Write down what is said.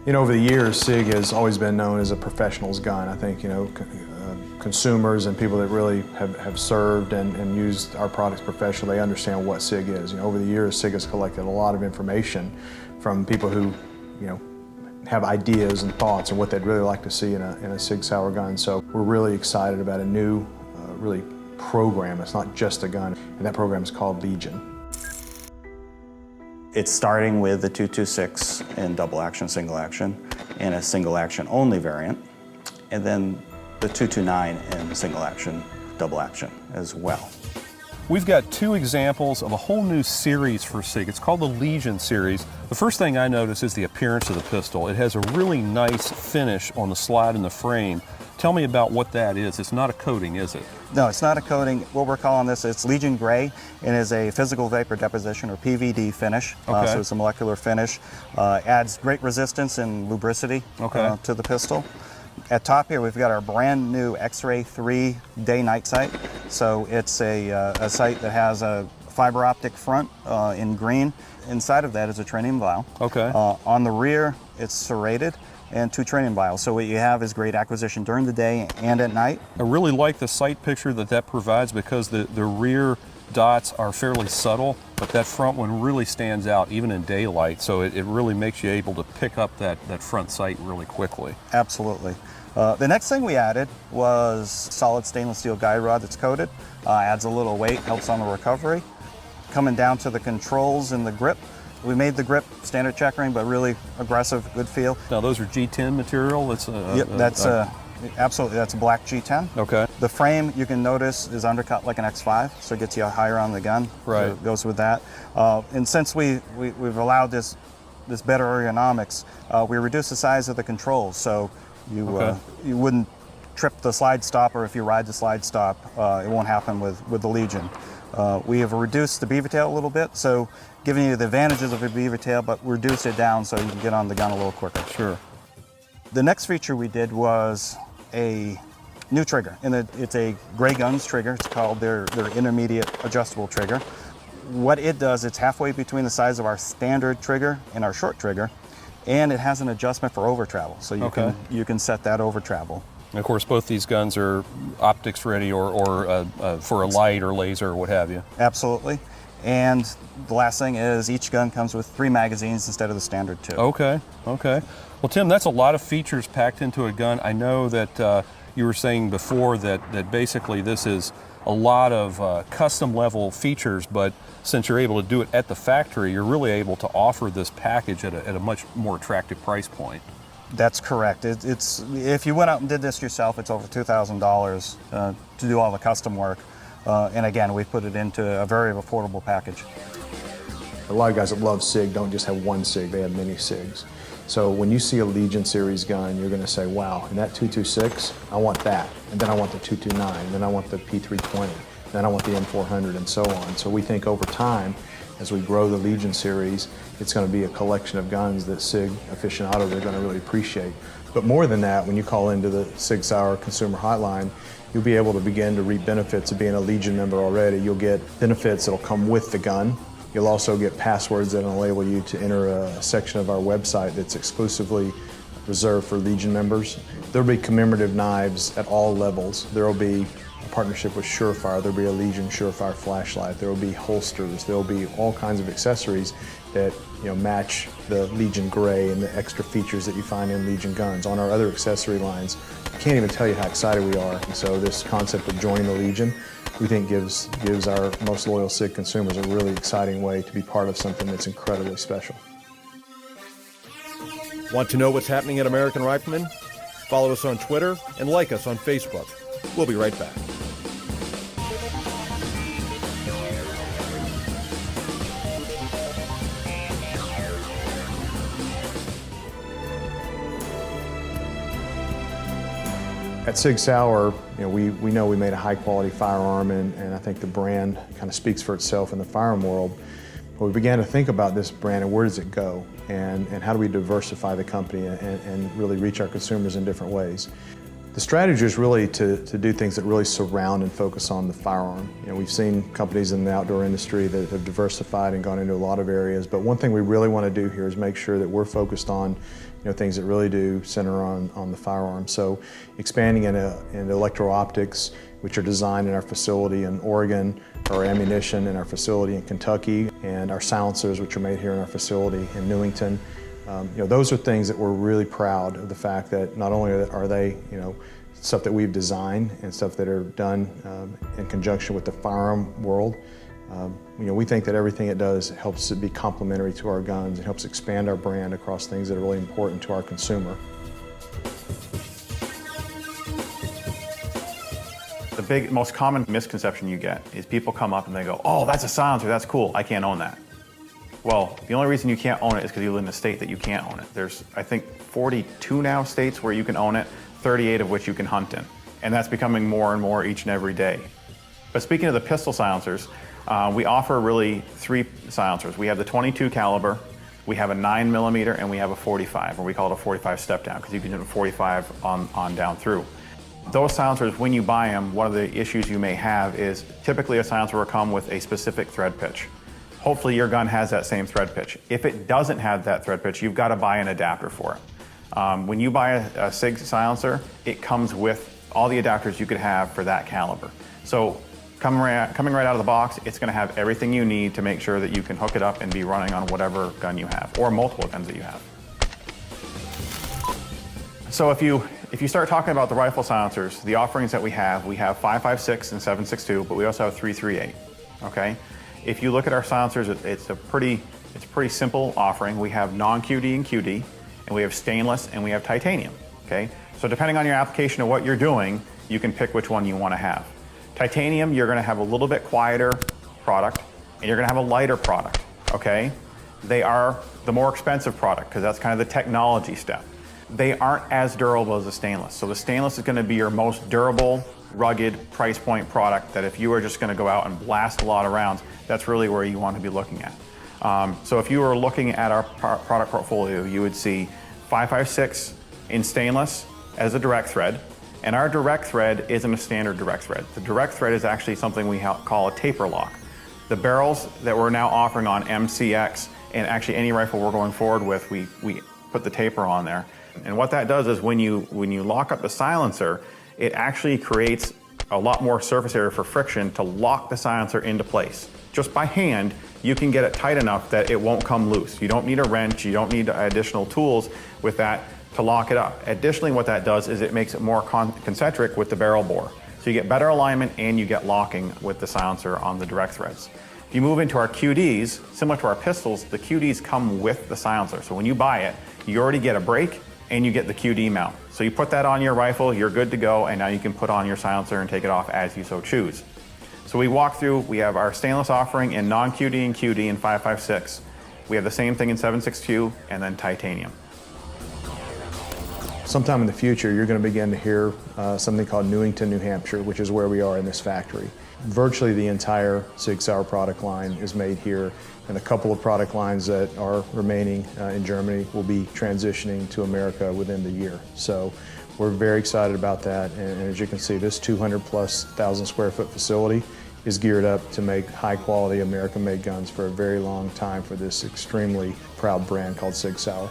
Over the years, SIG has always been known as a professional's gun. I think, consumers and people that really have served and used our products professionally, they understand what SIG is. Over the years, SIG has collected a lot of information from people who, have ideas and thoughts and what they'd really like to see in a SIG Sauer gun. So we're really excited about a new, really program. It's not just a gun, and that program is called Legion. It's starting with the 226 in double action, single action, and a single action only variant, and then the 229 in single action, double action as well. We've got two examples of a whole new series for SIG. It's called the Legion series. The first thing I notice is the appearance of the pistol. It has a really nice finish on the slide and the frame. Tell me about what that is. It's not a coating, is it? No, it's not a coating. What we're calling this, it's Legion Gray, and is a physical vapor deposition, or PVD finish. Okay. So it's a molecular finish. Adds great resistance and lubricity to the pistol. At top here, we've got our brand new X-Ray 3 day-night sight. So it's a sight that has a fiber optic front in green. Inside of that is a tritium vial. Okay. On the rear, it's serrated and 2 tritium vials. So what you have is great acquisition during the day and at night. I really like the sight picture that provides, because the rear dots are fairly subtle, but that front one really stands out even in daylight, so it really makes you able to pick up that front sight really quickly. Absolutely. The next thing we added was solid stainless steel guide rod that's coated. Adds a little weight, helps on the recovery. Coming down to the controls and the grip, we made the grip standard checkering, but really aggressive, good feel. Now those are G10 material? Yep, that's absolutely, that's a black G10. Okay. The frame, you can notice, is undercut like an X5, so it gets you higher on the gun. Right. So it goes with that. And since we've allowed this better ergonomics, we reduced the size of the controls, so you wouldn't trip the slide stopper if you ride the slide stop. It won't happen with the Legion. We have reduced the beaver tail a little bit, so giving you the advantages of a beaver tail, but reduced it down so you can get on the gun a little quicker. Sure. The next feature we did was a new trigger, and it's a Gray Guns trigger. It's called their intermediate adjustable trigger. What it does, it's halfway between the size of our standard trigger and our short trigger, and it has an adjustment for over travel, so you can set that over travel. And of course, both these guns are optics ready or for a light or laser or what have you. Absolutely. And the last thing is each gun comes with 3 magazines instead of the standard 2. Okay, okay. Well, Tim, that's a lot of features packed into a gun. I know that you were saying before that basically this is a lot of custom level features, but since you're able to do it at the factory, you're really able to offer this package at a much more attractive price point. That's correct. It's if you went out and did this yourself, it's over $2,000 to do all the custom work. And again, we put it into a very affordable package. A lot of guys that love SIG don't just have one SIG, they have many SIGs. So when you see a Legion series gun, you're going to say, wow, and that 226, I want that. And then I want the 229, and then I want the P320, and then I want the M400, and so on. So we think over time, as we grow the Legion series, it's going to be a collection of guns that SIG aficionados are going to really appreciate. But more than that, when you call into the SIG Sauer consumer hotline, you'll be able to begin to reap benefits of being a Legion member already. You'll get benefits that'll come with the gun. You'll also get passwords that will enable you to enter a section of our website that's exclusively reserved for Legion members. There'll be commemorative knives at all levels. There'll be a partnership with Surefire. There'll be a Legion Surefire flashlight. There'll be holsters. There'll be all kinds of accessories that match the Legion Gray and the extra features that you find in Legion guns. On our other accessory lines, I can't even tell you how excited we are. And so this concept of joining the Legion, we think gives our most loyal SIG consumers a really exciting way to be part of something that's incredibly special. Want to know what's happening at American Rifleman? Follow us on Twitter and like us on Facebook. We'll be right back. At SIG Sauer, we know we made a high-quality firearm, and I think the brand kind of speaks for itself in the firearm world. But we began to think about this brand and where does it go, and how do we diversify the company and really reach our consumers in different ways. The strategy is really to do things that really surround and focus on the firearm. You know, we've seen companies in the outdoor industry that have diversified and gone into a lot of areas, but one thing we really want to do here is make sure that we're focused on things that really do center on the firearm. So expanding into electro-optics, which are designed in our facility in Oregon, our ammunition in our facility in Kentucky, and our silencers, which are made here in our facility in Newington. Those are things that we're really proud of, the fact that not only are they stuff that we've designed and stuff that are done in conjunction with the firearm world. We think that everything it does helps it be complementary to our guns and helps expand our brand across things that are really important to our consumer. The most common misconception you get is people come up and they go, "Oh, that's a silencer, that's cool, I can't own that." Well, the only reason you can't own it is because you live in a state that you can't own it. There's, I think, 42 now states where you can own it, 38 of which you can hunt in. And that's becoming more and more each and every day. But speaking of the pistol silencers, we offer really 3 silencers. We have the 22 caliber, we have a 9mm, and we have a 45, or we call it a 45 step down, because you can do a 45 on down through. Those silencers, when you buy them, one of the issues you may have is typically a silencer will come with a specific thread pitch. Hopefully your gun has that same thread pitch. If it doesn't have that thread pitch, you've got to buy an adapter for it. When you buy a SIG silencer, it comes with all the adapters you could have for that caliber. So coming right out of the box, it's going to have everything you need to make sure that you can hook it up and be running on whatever gun you have, or multiple guns that you have. So if you start talking about the rifle silencers, the offerings that we have 5.56 and 7.62, but we also have 3.38. Okay. If you look at our silencers, it's a pretty simple offering. We have non-QD and QD, and we have stainless, and we have titanium. Okay. So depending on your application of what you're doing, you can pick which one you want to have. Titanium, you're going to have a little bit quieter product, and you're going to have a lighter product. Okay. They are the more expensive product because that's kind of the technology step. They aren't as durable as the stainless. So the stainless is going to be your most durable, rugged, price point product that if you are just going to go out and blast a lot of rounds, that's really where you want to be looking at. So if you were looking at our product portfolio, you would see 5.56 in stainless as a direct thread, and our direct thread isn't a standard direct thread. The direct thread is actually something we call a taper lock. The barrels that we're now offering on MCX, and actually any rifle we're going forward with, we put the taper on there. And what that does is when you lock up the silencer, it actually creates a lot more surface area for friction to lock the silencer into place. Just by hand, you can get it tight enough that it won't come loose. You don't need a wrench, you don't need additional tools with that to lock it up. Additionally, what that does is it makes it more concentric with the barrel bore. So you get better alignment and you get locking with the silencer on the direct threads. If you move into our QDs, similar to our pistols, the QDs come with the silencer. So when you buy it, you already get a brake and you get the QD mount. So you put that on your rifle, you're good to go, and now you can put on your silencer and take it off as you so choose. So we walk through, we have our stainless offering in non-QD and QD in 5.56. We have the same thing in 7.62 and then titanium. Sometime in the future, you're going to begin to hear something called Newington, New Hampshire, which is where we are in this factory. Virtually the entire SIG Sauer product line is made here, and a couple of product lines that are remaining in Germany will be transitioning to America within the year. So we're very excited about that, and as you can see, this 200,000+ square foot facility is geared up to make high quality American made guns for a very long time for this extremely proud brand called SIG Sauer.